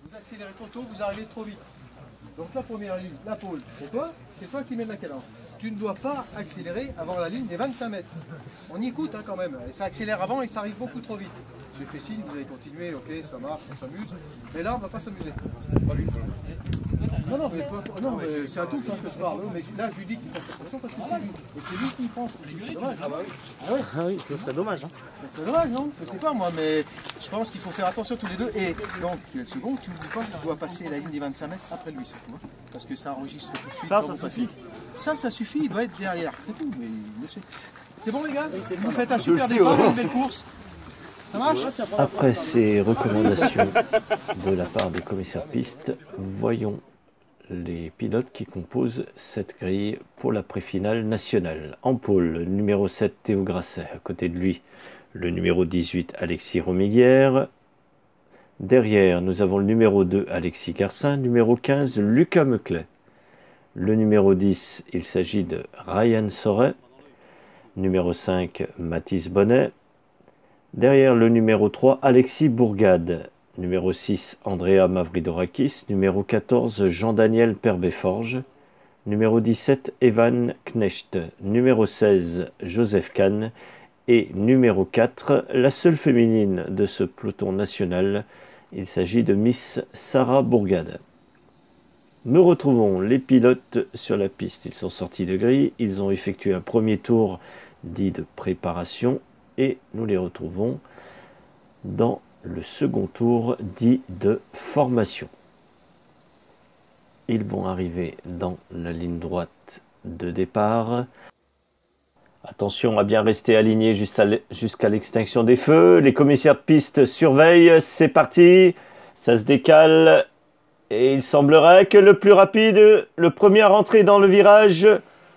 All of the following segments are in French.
Vous accélérez trop tôt, vous arrivez trop vite. Donc la première ligne, la pole, c'est toi qui mènes la cadence. Tu ne dois pas accélérer avant la ligne des 25 mètres. On y écoute hein, quand même, et ça accélère avant et ça arrive beaucoup trop vite. J'ai fait signe, vous allez continuer, ok, ça marche, on s'amuse. Mais là, on ne va pas s'amuser. Non, mais c'est à tous hein, que je parle. Mais là, je lui dis qu'il fasse attention parce que c'est lui. Et c'est lui qui pense. C'est dommage. Ah oui, ce serait dommage. Hein. C'est dommage, non? Je sais pas moi, mais je pense qu'il faut faire attention tous les deux. Et donc, tu es le second, tu n'oublies pas que tu dois passer la ligne des 25 mètres après lui surtout. Hein, parce que ça enregistre tout de suite. Ça suffit. Ça suffit, il doit être derrière. C'est tout, mais il le sait. C'est bon les gars? Vous faites un super départ, une belle course. Ça marche? Après ces recommandations de la part des commissaires pistes, voyons les pilotes qui composent cette grille pour la pré-finale nationale. En pôle, numéro 7, Théo Grasset. À côté de lui, le numéro 18, Alexis Romiguière. Derrière, nous avons le numéro 2, Alexis Garcin. Numéro 15, Lucas Meclet. Le numéro 10, il s'agit de Ryan Soret. Numéro 5, Mathis Bonnet. Derrière le numéro 3, Alexis Bourgade. Numéro 6, Andrea Mavridorakis. Numéro 14, Jean-Daniel Perbéforge. Numéro 17, Evan Knecht. Numéro 16, Joseph Kahn. Et numéro 4, la seule féminine de ce peloton national. Il s'agit de Miss Sarah Bourgade. Nous retrouvons les pilotes sur la piste. Ils sont sortis de grille. Ils ont effectué un premier tour dit de préparation. Et nous les retrouvons dans le second tour dit de formation. Ils vont arriver dans la ligne droite de départ. Attention à bien rester aligné jusqu'à l'extinction des feux. Les commissaires de piste surveillent. C'est parti. Ça se décale. Et il semblerait que le plus rapide, le premier à rentrer dans le virage,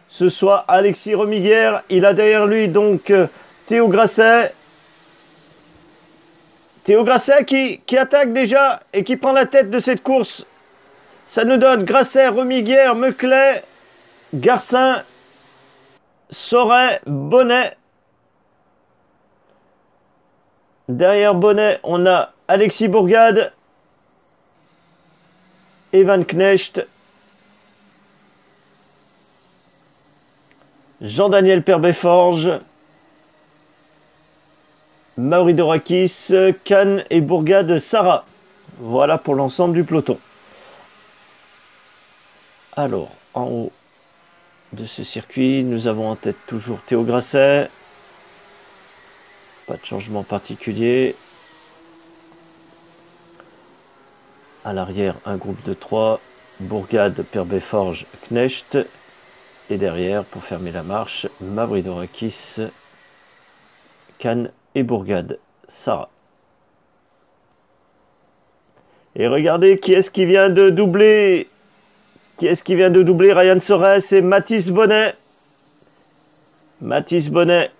ce soit Alexis Romiguière. Il a derrière lui donc Théo Grasset. Théo Grasset qui attaque déjà et qui prend la tête de cette course. Ça nous donne Grasset, Romiguière, Meclet, Garcin, Soret, Bonnet. Derrière Bonnet, on a Alexis Bourgade, Evan Knecht, Jean-Daniel Perbéforge, Mavridorakis, Kahn et Bourgade Sarah. Voilà pour l'ensemble du peloton. Alors, en haut de ce circuit, nous avons en tête toujours Théo Grasset. Pas de changement particulier. À l'arrière, un groupe de 3. Bourgade, Perbéforge, Knecht. Et derrière, pour fermer la marche, Mavridorakis, Kahn et Bourgade Sarah. Et regardez qui est-ce qui vient de doubler. Qui est-ce qui vient de doubler Ryan Soret? C'est Mathis Bonnet. Mathis Bonnet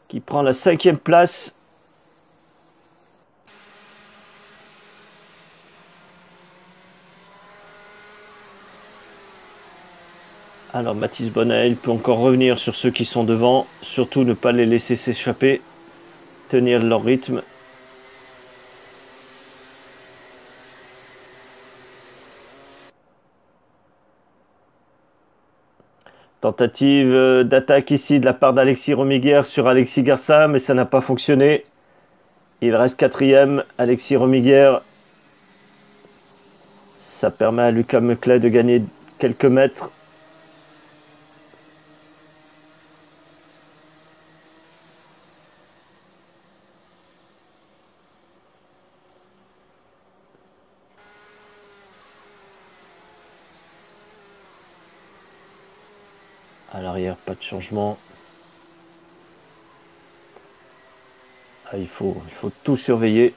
qui prend la 5e place. Alors Mathis Bonnet, il peut encore revenir sur ceux qui sont devant. Surtout ne pas les laisser s'échapper. Tenir leur rythme. Tentative d'attaque ici de la part d'Alexis Romiguière sur Alexis Garcin, mais ça n'a pas fonctionné. Il reste 4e, Alexis Romiguière. Ça permet à Lucas Meclet de gagner quelques mètres. À l'arrière, pas de changement. Ah, il faut tout surveiller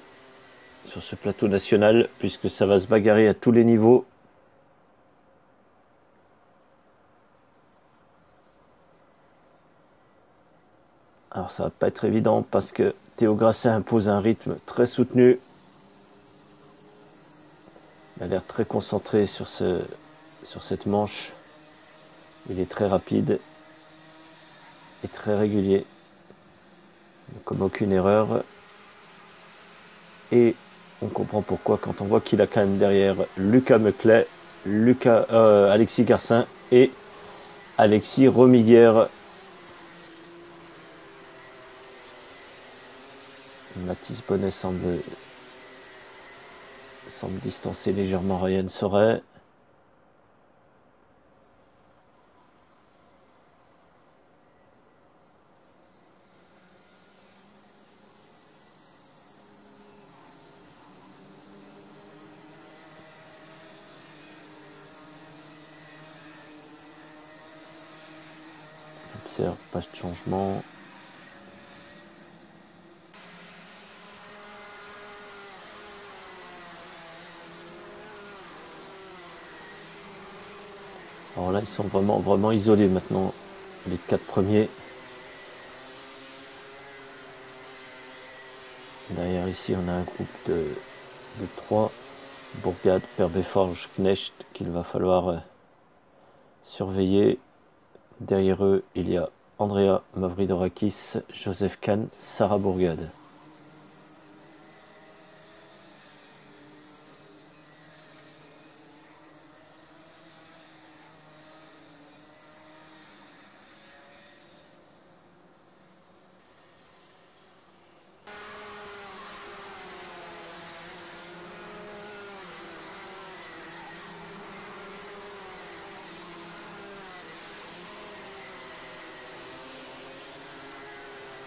sur ce plateau national, puisque ça va se bagarrer à tous les niveaux. Alors ça va pas être évident parce que Théo Grassin impose un rythme très soutenu. Il a l'air très concentré sur cette manche. Il est très rapide et très régulier. Il ne commet aucune erreur. Et on comprend pourquoi quand on voit qu'il a quand même derrière Lucas Meclet, Alexis Garcin et Alexis Romiguière. Mathis Bonnet semble distancer légèrement Ryan Soret. Observe, pas de changement. Alors là, ils sont vraiment isolés maintenant, les 4 premiers. Derrière ici, on a un groupe de 3. Bourgade, Perbeforge, Knecht, qu'il va falloir surveiller. Derrière eux, il y a Andrea Mavridorakis, Joseph Kahn, Sarah Bourgade.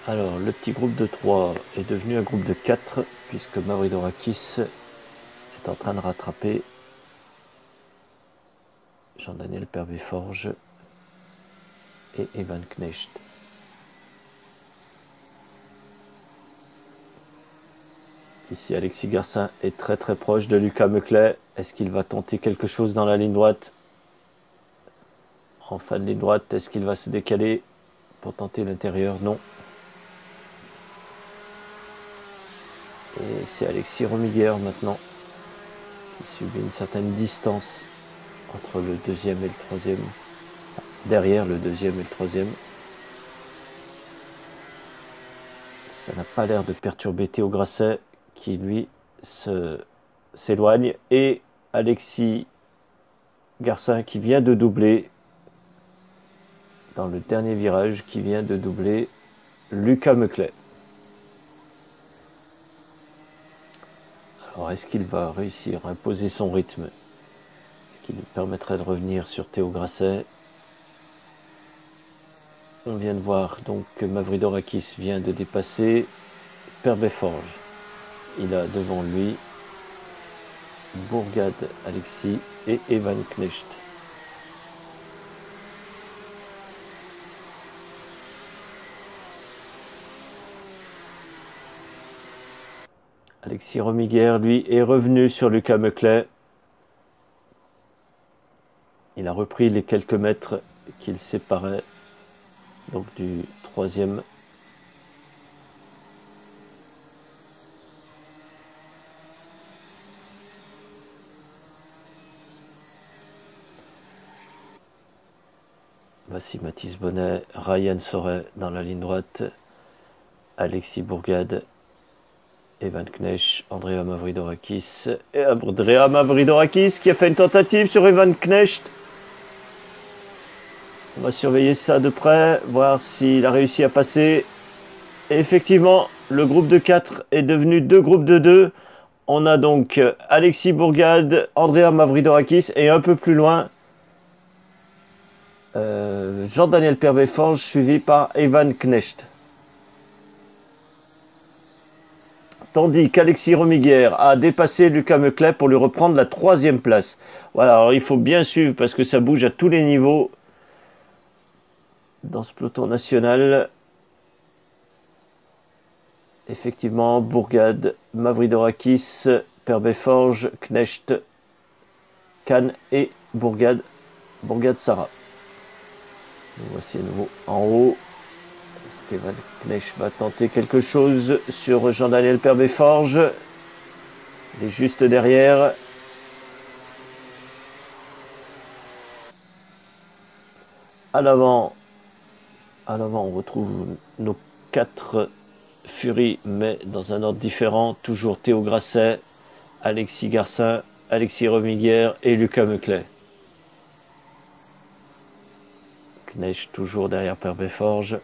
Alors, le petit groupe de 3 est devenu un groupe de 4, puisque Mavridorakis est en train de rattraper Jean-Daniel Perbeforge et Evan Knecht. Ici, Alexis Garcin est très proche de Lucas Meclet. Est-ce qu'il va tenter quelque chose dans la ligne droite? En fin de ligne droite, est-ce qu'il va se décaler pour tenter l'intérieur? Non. Et c'est Alexis Romiguière maintenant qui subit une certaine distance entre le deuxième et le troisième. Derrière le deuxième et le troisième. Ça n'a pas l'air de perturber Théo Grasset qui lui s'éloigne. Et Alexis Garcin qui vient de doubler dans le dernier virage, qui vient de doubler Lucas Meclet. Alors, est-ce qu'il va réussir à imposer son rythme? Ce qui lui permettrait de revenir sur Théo Grasset. On vient de voir donc que Mavridorakis vient de dépasser Perbeforge. Il a devant lui Bourgade Alexis et Evan Knecht. Alexis Romiguière, lui, est revenu sur Lucas Meclet. Il a repris les quelques mètres qu'il séparait donc du troisième. Voici Mathis Bonnet, Ryan Soret dans la ligne droite, Alexis Bourgade, Evan Knecht, Andrea Mavridorakis et Andrea Mavridorakis qui a fait une tentative sur Evan Knecht. On va surveiller ça de près, voir s'il a réussi à passer. Et effectivement, le groupe de 4 est devenu 2 groupes de 2. On a donc Alexis Bourgade, Andrea Mavridorakis et un peu plus loin, Jean-Daniel Perbeforge suivi par Evan Knecht. Tandis qu'Alexis Romiguière a dépassé Lucas Meclet pour lui reprendre la 3e place. Voilà, alors il faut bien suivre parce que ça bouge à tous les niveaux. dans ce peloton national. Effectivement, Bourgade, Mavridorakis, Perbeforge, Knecht, Kahn et Bourgade. Bourgade Sarah. Nous voici à nouveau en haut. Est-ce qu'Evan Knecht va tenter quelque chose sur Jean-Daniel Perbeforge? Il est juste derrière. À l'avant, on retrouve nos 4 Fury, mais dans un ordre différent. Toujours Théo Grasset, Alexis Garcin, Alexis Remiguière et Lucas Meclet. Knecht toujours derrière Perbeforge.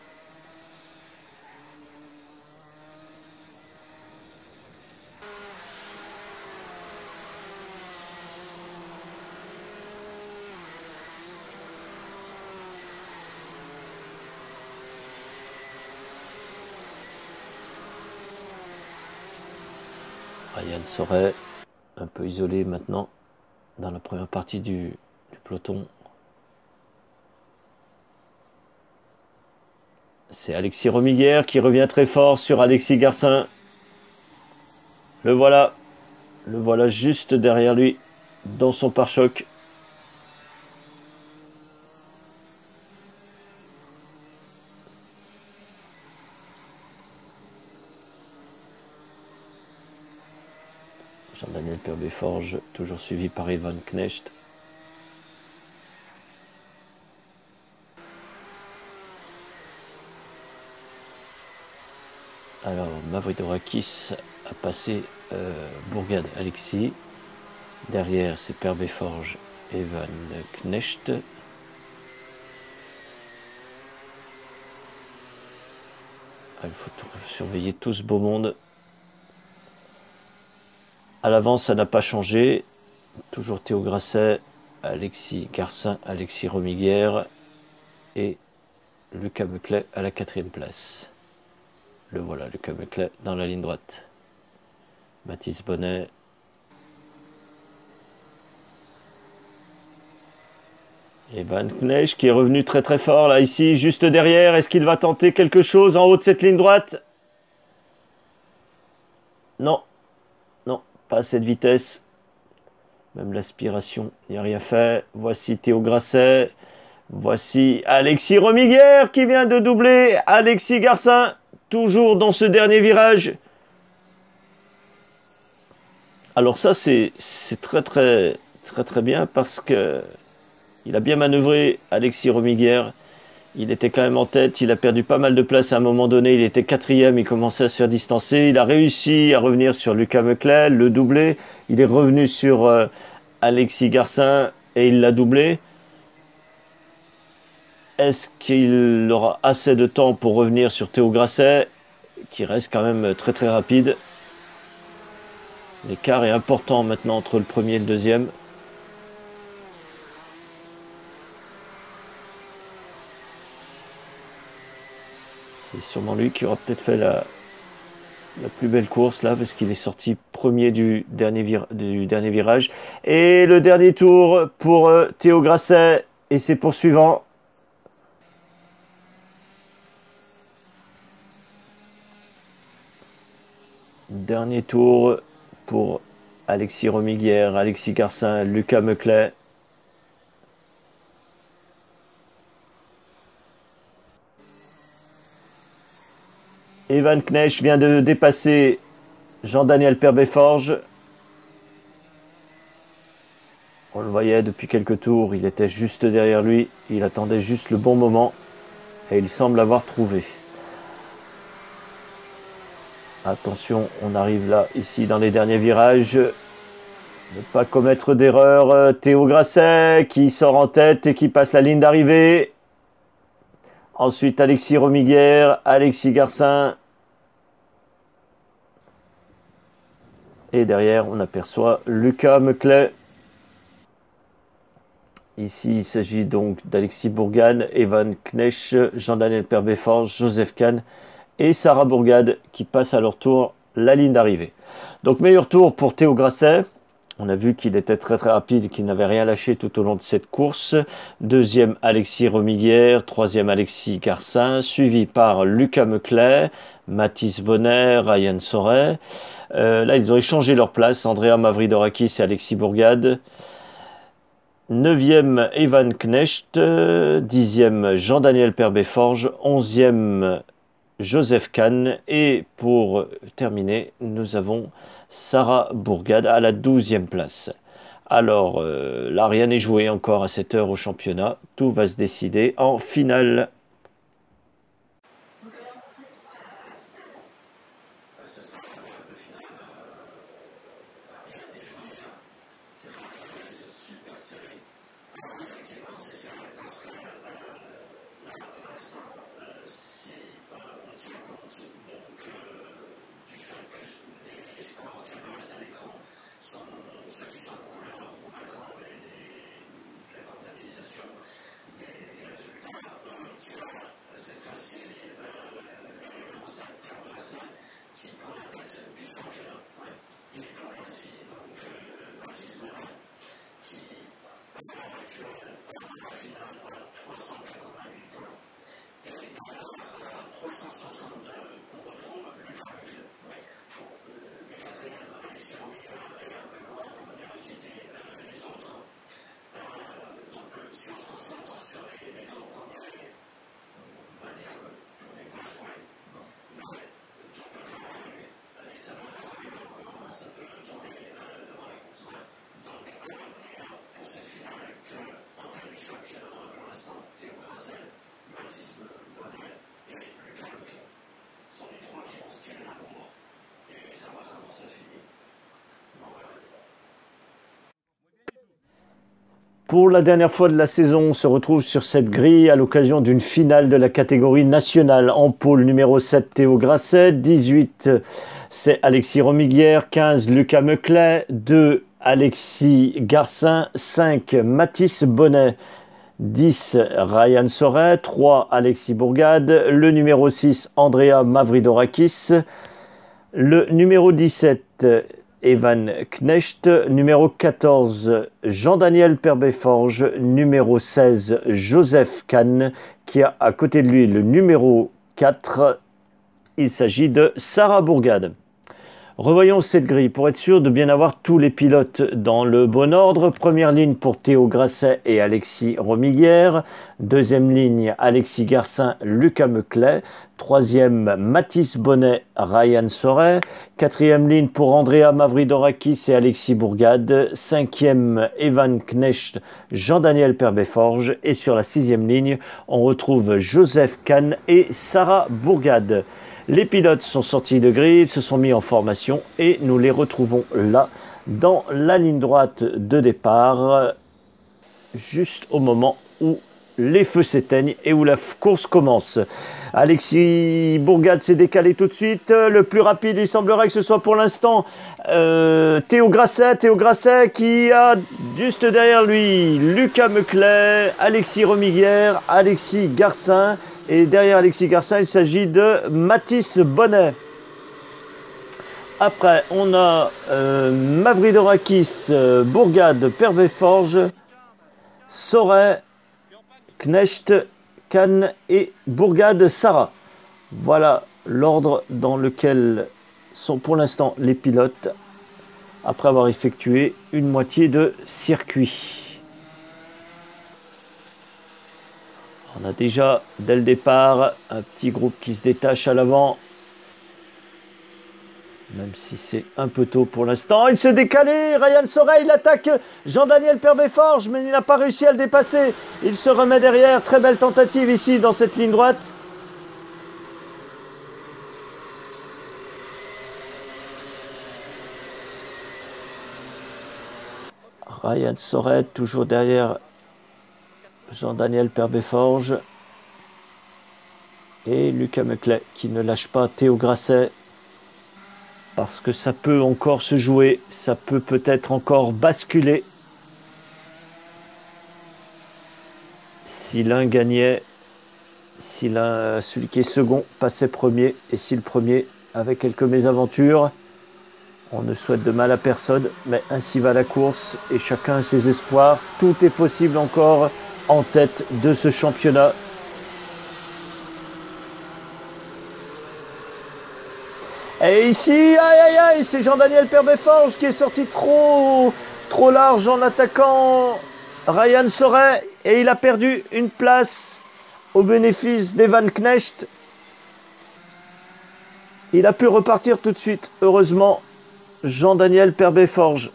Ryan Soret, un peu isolé maintenant dans la première partie du peloton. C'est Alexis Remiguière qui revient très fort sur Alexis Garcin. Le voilà juste derrière lui dans son pare-choc. Jean-Daniel Perbeforge, toujours suivi par Evan Knecht. Alors, Mavridorakis a passé Bourgade Alexis. Derrière, c'est Perbeforge, Evan Knecht. Il faut surveiller tout ce beau monde. À l'avant, ça n'a pas changé. Toujours Théo Grasset, Alexis Garcin, Alexis Remiguière et Lucas Meclet à la 4e place. Le voilà, Lucas Meclet dans la ligne droite. Mathis Bonnet. Evan Knecht qui est revenu très très fort là ici, juste derrière. Est-ce qu'il va tenter quelque chose en haut de cette ligne droite? Non. Non, pas à cette vitesse. Même l'aspiration, il n'y a rien fait. Voici Théo Grasset. Voici Alexis Remiguière qui vient de doubler Alexis Garcin. Toujours dans ce dernier virage. Alors ça, c'est très bien parce que il a bien manœuvré Alexis Remiguière. Il était quand même en tête, il a perdu pas mal de place à un moment donné, il était 4e, il commençait à se faire distancer. Il a réussi à revenir sur Lucas Meclet, le doublé. Il est revenu sur Alexis Garcin et il l'a doublé. Est-ce qu'il aura assez de temps pour revenir sur Théo Grasset, qui reste quand même très très rapide? L'écart est important maintenant entre le premier et le deuxième. C'est sûrement lui qui aura peut-être fait la plus belle course là, parce qu'il est sorti premier du dernier virage. Et le dernier tour pour Théo Grasset et ses poursuivants. Dernier tour pour Alexis Remiguière, Alexis Garcin, Lucas Meclet. Evan Knecht vient de dépasser Jean-Daniel Perbeforge. On le voyait depuis quelques tours, il était juste derrière lui. Il attendait juste le bon moment et il semble l'avoir trouvé. Attention, on arrive là, ici, dans les derniers virages. Ne pas commettre d'erreur. Théo Grasset qui sort en tête et qui passe la ligne d'arrivée. Ensuite, Alexis Remiguière, Alexis Garcin. Et derrière, on aperçoit Lucas Meclet. Ici, il s'agit donc d'Alexis Bourgade, Evan Knecht, Jean-Daniel Perbeforge, Joseph Kahn et Sarah Bourgade qui passent à leur tour la ligne d'arrivée. Donc, meilleur tour pour Théo Grasset. On a vu qu'il était très très rapide, qu'il n'avait rien lâché tout au long de cette course. Deuxième, Alexis Romiguière. Troisième, Alexis Garcin, suivi par Lucas Meclet, Mathis Bonnet, Ryan Soret. Là, ils ont échangé leur place, Andrea Mavridorakis et Alexis Bourgade. 9e, Evan Knecht. 10e, Jean-Daniel Perbet-Forges. 11e, Joseph Kahn. Et pour terminer, nous avons Sarah Bourgade à la 12e place. Alors, là, rien n'est joué encore à cette heure au championnat. Tout va se décider en finale. Pour la dernière fois de la saison, on se retrouve sur cette grille à l'occasion d'une finale de la catégorie nationale. En pôle numéro 7, Théo Grasset. 18, c'est Alexis Romiguière. 15, Lucas Meclet. 2, Alexis Garcin. 5, Mathis Bonnet. 10, Ryan Soret. 3, Alexis Bourgade. Le numéro 6, Andrea Mavridorakis. Le numéro 17, Evan Knecht. Numéro 14, Jean-Daniel Perbet-Forges. Numéro 16, Joseph Kahn, qui a à côté de lui le numéro 4. Il s'agit de Sarah Bourgade. Revoyons cette grille pour être sûr de bien avoir tous les pilotes dans le bon ordre. Première ligne pour Théo Grasset et Alexis Romiguière. Deuxième ligne, Alexis Garcin, Lucas Meclet. Troisième, Mathis Bonnet, Ryan Soret. Quatrième ligne pour Andrea Mavridorakis et Alexis Bourgade. Cinquième, Evan Knecht, Jean-Daniel Perbet-Forges. Et sur la sixième ligne, on retrouve Joseph Kahn et Sarah Bourgade. Les pilotes sont sortis de grille, se sont mis en formation et nous les retrouvons là, dans la ligne droite de départ, juste au moment où les feux s'éteignent et où la course commence. Alexis Bourgade s'est décalé tout de suite. Le plus rapide, il semblerait que ce soit pour l'instant Théo Grasset. Théo Grasset qui a juste derrière lui Lucas Meclet, Alexis Romiguière, Alexis Garcin. Et derrière Alexis Garcin, il s'agit de Mathis Bonnet. Après, on a Mavridorakis, Bourgade, Perbet-Forges, Soret, Knecht, Kahn et Bourgade Sarah. Voilà l'ordre dans lequel sont pour l'instant les pilotes après avoir effectué une moitié de circuit. On a déjà, dès le départ, un petit groupe qui se détache à l'avant. Même si c'est un peu tôt pour l'instant. Il s'est décalé. Ryan Soret, il attaque Jean-Daniel Perbet-Forges, mais il n'a pas réussi à le dépasser. Il se remet derrière. Très belle tentative ici dans cette ligne droite. Ryan Soret, toujours derrière Jean-Daniel Perbet-Forges et Lucas Meclet qui ne lâche pas Théo Grasset parce que ça peut encore se jouer, ça peut peut-être encore basculer. Si l'un gagnait, si celui qui est second passait premier et si le premier avait quelques mésaventures, On ne souhaite de mal à personne, mais ainsi va la course et chacun a ses espoirs. Tout est possible encore en tête de ce championnat. Et ici, aïe aïe aïe, c'est Jean-Daniel Perbeforge qui est sorti trop large en attaquant Ryan Soret et il a perdu une place au bénéfice d'Evan Knecht. Il a pu repartir tout de suite, heureusement, Jean-Daniel Perbeforge.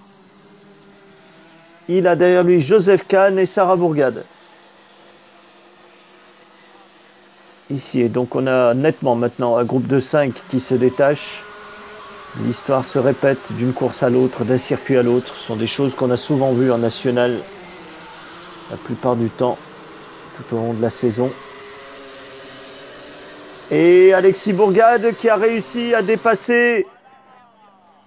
Il a derrière lui Joseph Kahn et Sarah Bourgade. Ici, et donc on a nettement maintenant un groupe de 5 qui se détache. L'histoire se répète d'une course à l'autre, d'un circuit à l'autre. Ce sont des choses qu'on a souvent vues en national la plupart du temps, tout au long de la saison. Et Alexis Bourgade qui a réussi à dépasser.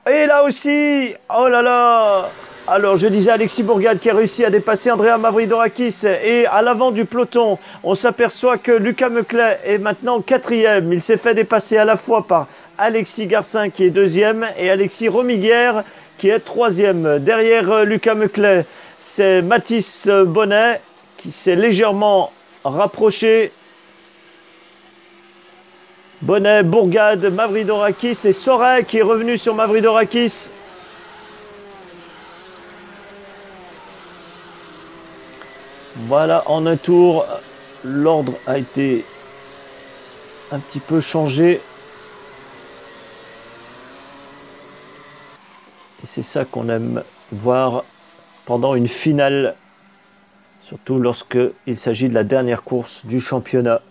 Et là aussi, oh là là! Alors je disais Alexis Bourgade qui a réussi à dépasser Andrea Mavridorakis. Et à l'avant du peloton, on s'aperçoit que Lucas Meclet est maintenant 4e. Il s'est fait dépasser à la fois par Alexis Garcin qui est 2e et Alexis Romiguière qui est 3e. Derrière Lucas Meclet, c'est Mathis Bonnet qui s'est légèrement rapproché. Bonnet, Bourgade, Mavridorakis et Soret qui est revenu sur Mavridorakis. Voilà, en un tour, l'ordre a été un petit peu changé. Et c'est ça qu'on aime voir pendant une finale, surtout lorsqu'il s'agit de la dernière course du championnat.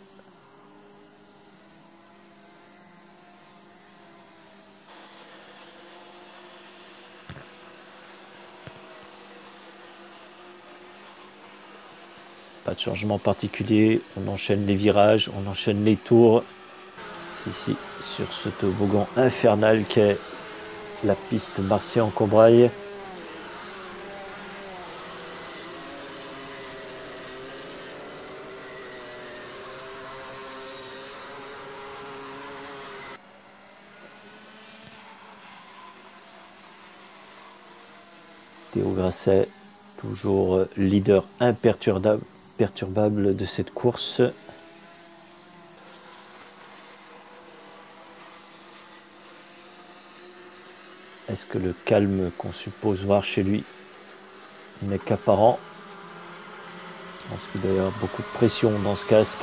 Pas de changement particulier, on enchaîne les virages, on enchaîne les tours. Ici, sur ce toboggan infernal qu'est la piste Marcian-Combrailles. Théo Grasset, toujours leader imperturbable de cette course. Est-ce que le calme qu'on suppose voir chez lui n'est qu'apparent? Je pense qu'il doit y avoir beaucoup de pression dans ce casque.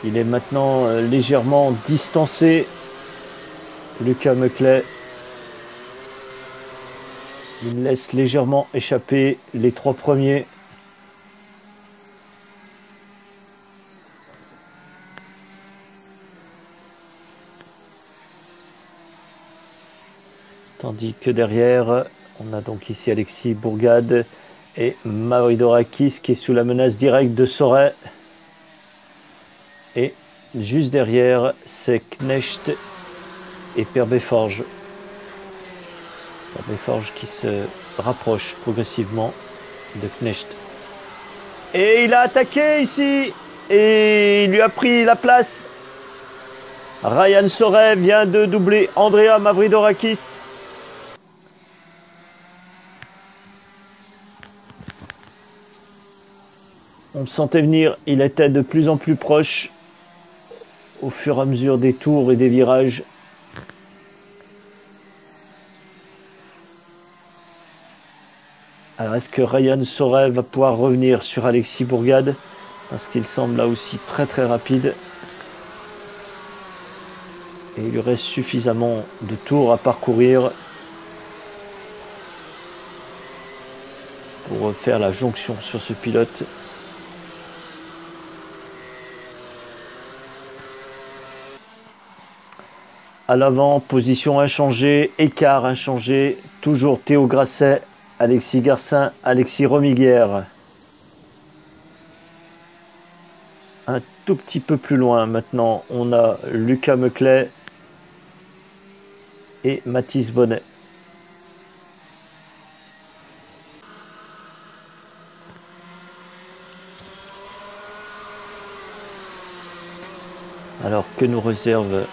Il est maintenant légèrement distancé, Lucas Meclet. Il laisse légèrement échapper les 3 premiers. Tandis que derrière, on a donc ici Alexis Bourgade et Mavridorakis qui est sous la menace directe de Soret. Et juste derrière, c'est Knecht et Perbeforge. Perbeforge qui se rapproche progressivement de Knecht. Et il a attaqué ici et il lui a pris la place. Ryan Soret vient de doubler Andrea Mavridorakis. On le sentait venir, il était de plus en plus proche au fur et à mesure des tours et des virages. Alors est-ce que Ryan Soret va pouvoir revenir sur Alexis Bourgade? Parce qu'il semble là aussi très rapide. Et il lui reste suffisamment de tours à parcourir pour faire la jonction sur ce pilote. À l'avant, position inchangée, écart inchangé, toujours Théo Grasset, Alexis Garcin, Alexis Romiguière. Un tout petit peu plus loin maintenant, on a Lucas Meclet et Mathis Bonnet. Alors que nous réservent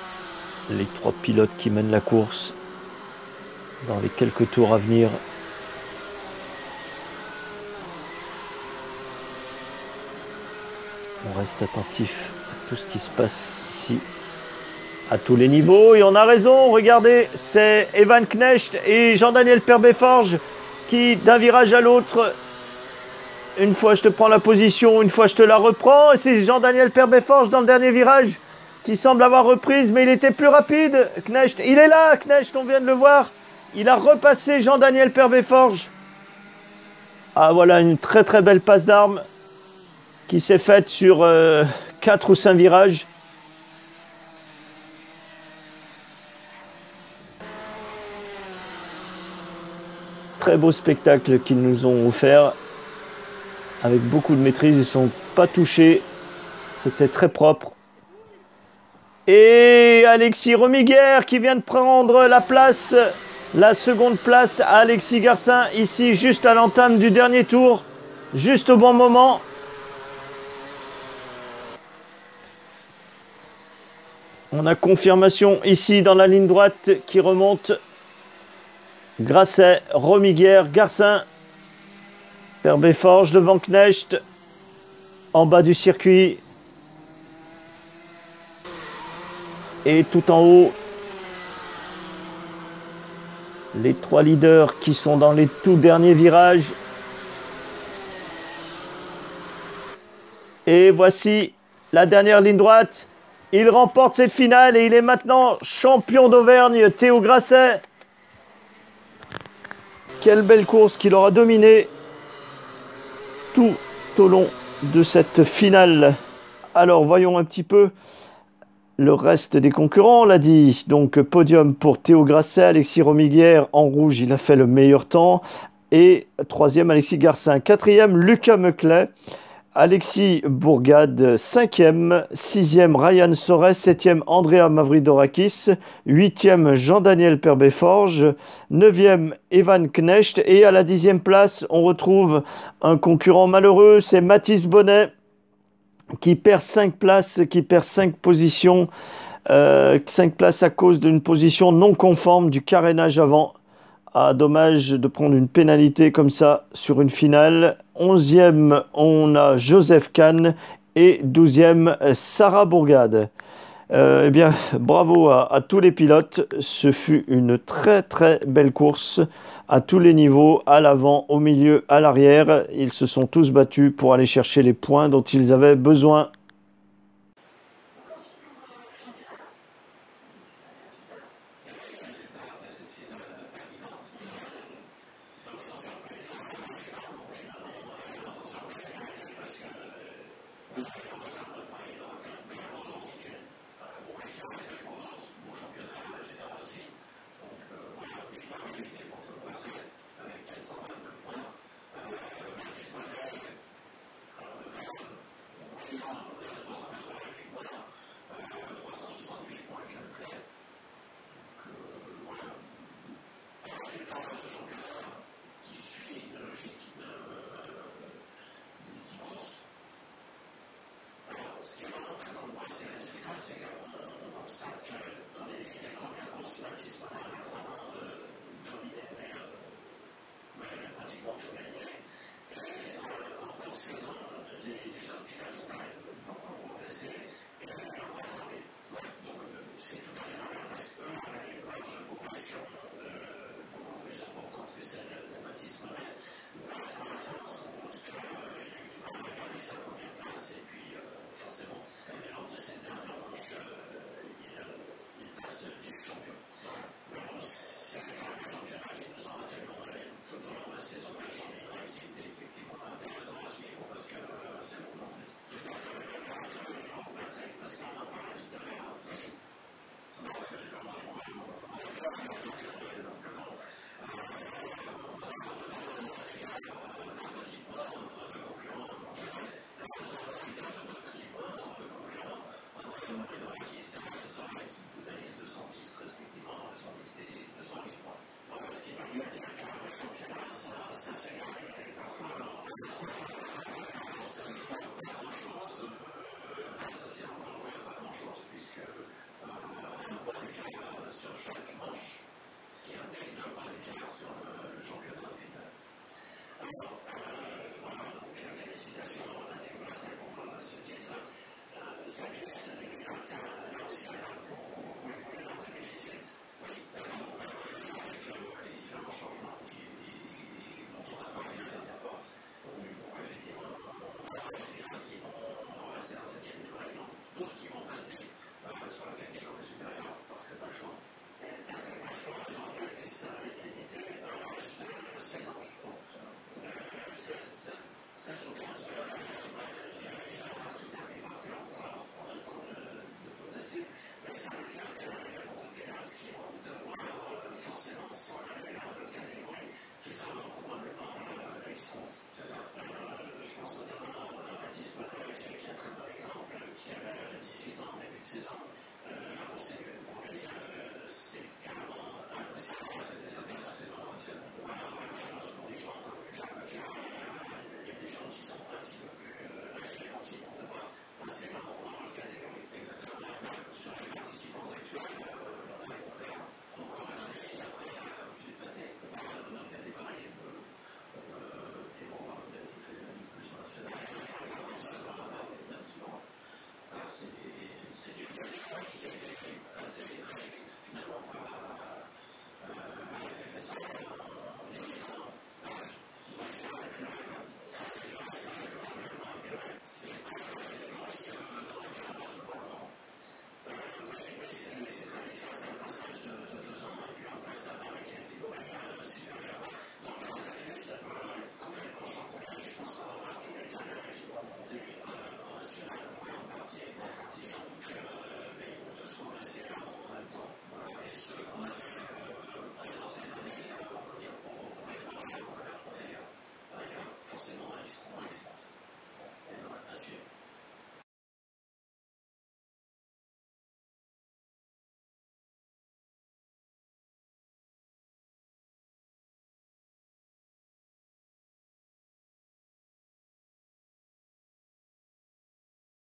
les 3 pilotes qui mènent la course dans les quelques tours à venir? On reste attentif à tout ce qui se passe ici à tous les niveaux. Et on a raison, regardez, c'est Evan Knecht et Jean-Daniel Perbeforge qui, d'un virage à l'autre, une fois je te prends la position, une fois je te la reprends. Et c'est Jean-Daniel Perbeforge dans le dernier virage qui semble avoir reprise, mais il était plus rapide. Knecht, il est là, Knecht, on vient de le voir. Il a repassé Jean-Daniel Perbeforge. Ah voilà, une très très belle passe d'armes qui s'est faite sur 4 ou 5 virages. Très beau spectacle qu'ils nous ont offert, avec beaucoup de maîtrise. Ils ne sont pas touchés, c'était très propre. Et Alexis Romiguer qui vient de prendre la place, la seconde place à Alexis Garcin, ici juste à l'entame du dernier tour, juste au bon moment. On a confirmation ici dans la ligne droite qui remonte. Grasset, Romiguer, Garcin, Perbeforge devant Knecht, en bas du circuit. Et tout en haut, les 3 leaders qui sont dans les tout derniers virages. Et voici la dernière ligne droite. Il remporte cette finale et il est maintenant champion d'Auvergne, Théo Grasset. Quelle belle course qu'il aura dominée tout au long de cette finale. Alors voyons un petit peu le reste des concurrents, on l'a dit. Donc podium pour Théo Grasset, Alexis Romiguer en rouge, il a fait le meilleur temps. Et 3e, Alexis Garcin. 4e, Lucas Meclet. Alexis Bourgade, 5e, 6e, Ryan Sorès, 7e, Andrea Mavridorakis, 8e, Jean-Daniel Perbeforge, 9e, Evan Knecht, et à la 10e place, on retrouve un concurrent malheureux, c'est Mathis Bonnet, qui perd 5 places, qui perd 5 positions, 5 places à cause d'une position non conforme du carénage avant. Ah, dommage de prendre une pénalité comme ça sur une finale. 11e, on a Joseph Kahn et 12e, Sarah Bourgade. Eh bien, bravo à tous les pilotes. Ce fut une très très belle course à tous les niveaux, à l'avant, au milieu, à l'arrière. Ils se sont tous battus pour aller chercher les points dont ils avaient besoin.